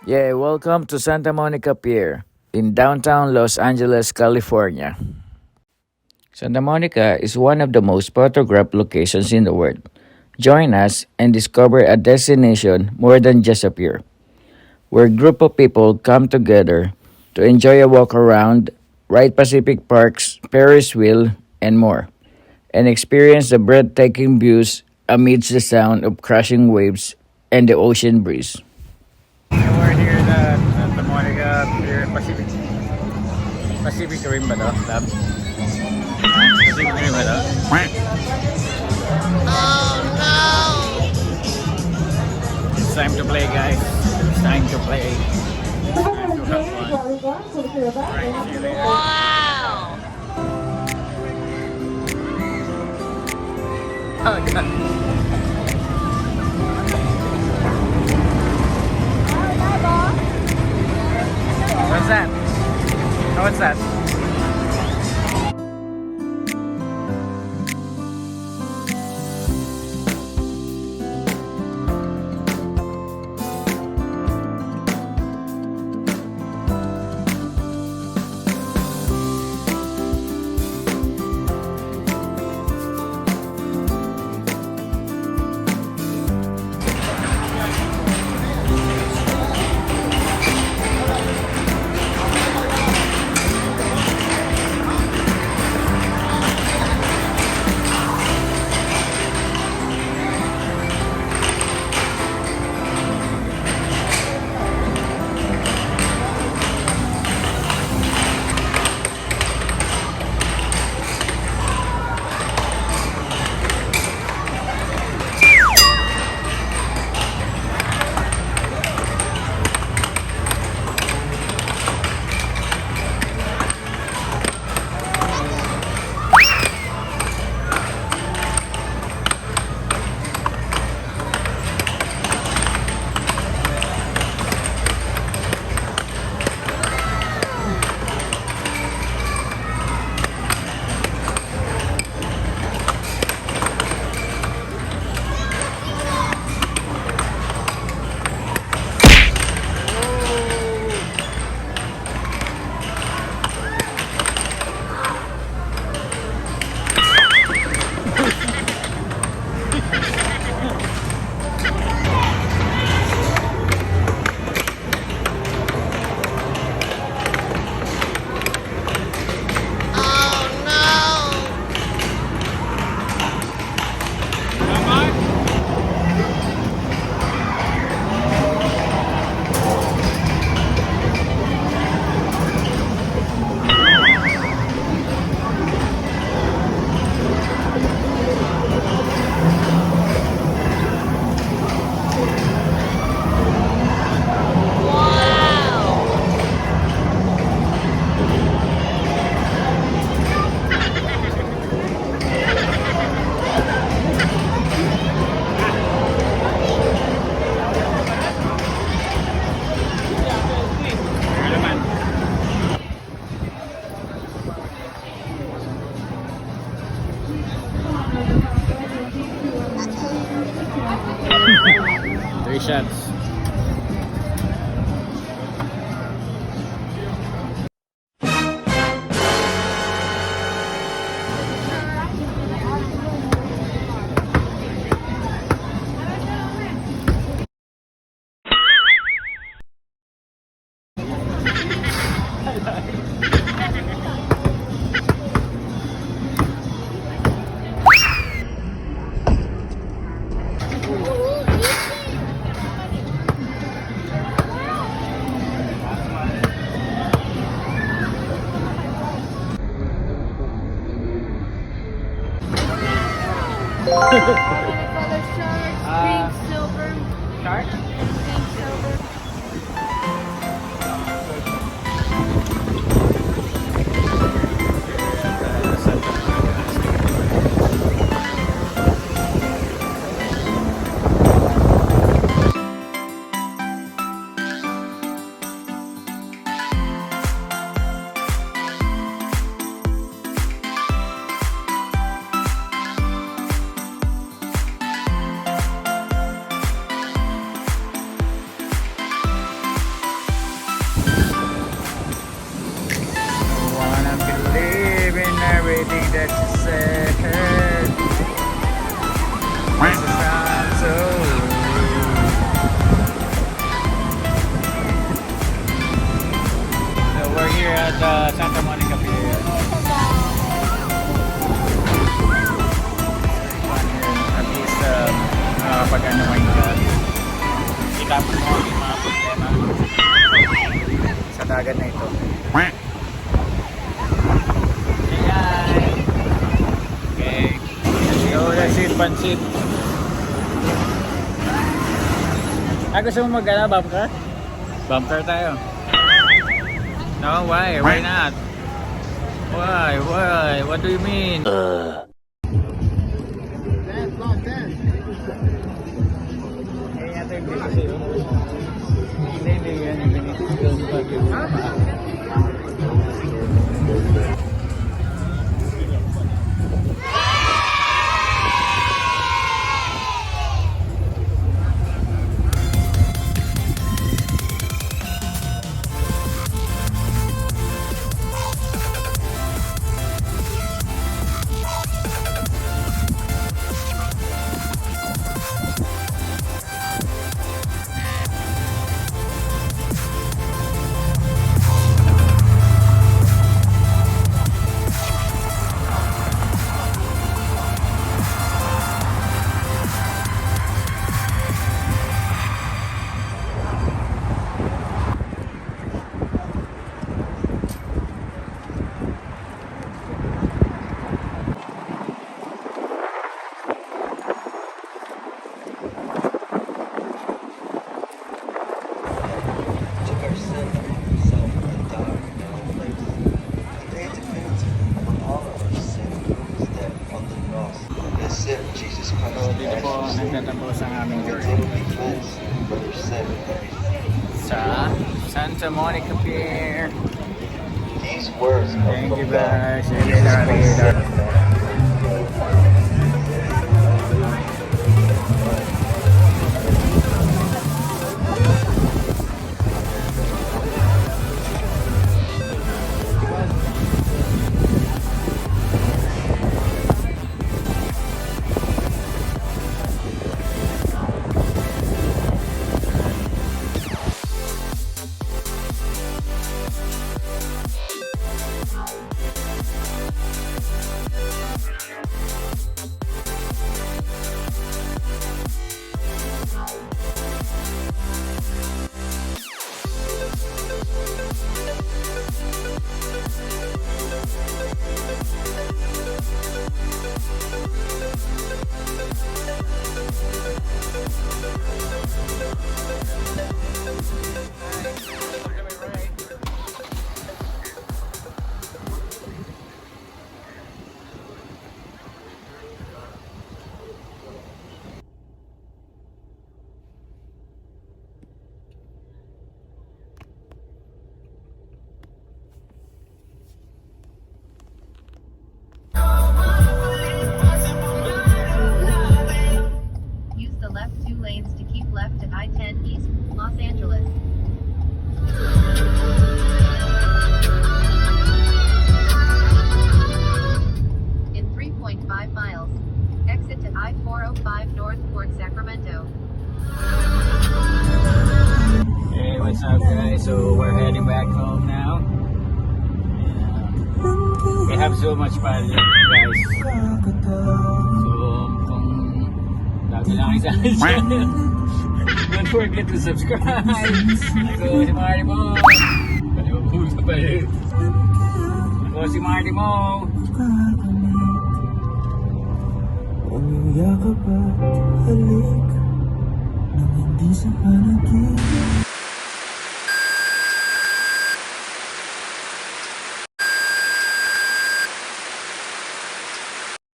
Yeah, welcome to Santa Monica Pier in downtown Los Angeles, California. Santa Monica is one of the most photographed locations in the world. Join us and discover a destination more than just a pier, where a group of people come together to enjoy a walk around, ride Pacific Park's Ferris wheel, and more, and experience the breathtaking views amidst the sound of crashing waves and the ocean breeze. We're here at Santa Monica Pier Pacific Rim ba to? Lab? Pacific Rim ba to? It's time to play, guys. It's time to play. Time to have fun. Right, see you later. Wow! Oh, God. What's that? Oh, what's that? Three shots. What color sharks? Pink, silver. Shark? Pink, silver. that she said. This sounds so So we're here at Santa Monica Pier. At least pag ano ka, itapon mo yung mga problema sa dagat na ito. Ayan. Okay. Let's go. Let's eat pansit. Gusto mo mag-ala, bumper? Bumper tayo. No, why? Why not? Why? Why? What do you mean? Dance, long dance. Eh, yata yung bilis sa'yo. Hindi yan. Yung bilis sa'yo. So, dito po nagtatapos ang aming journey sa Santa Monica Pier. Thank you guys. See you later. left at I-10 East, Los Angeles. In 3.5 miles, exit to I-405 North toward Sacramento. Hey, what's up guys? So we're heading back home now. We have so much fun guys. So kung lagi lang kayo sa akin channel, don't forget to subscribe. Ako si Marty Mo. Paliwapusa pa rin. Ako si Marty Mo. Umiyakap at halik nang hindi sa panaginip.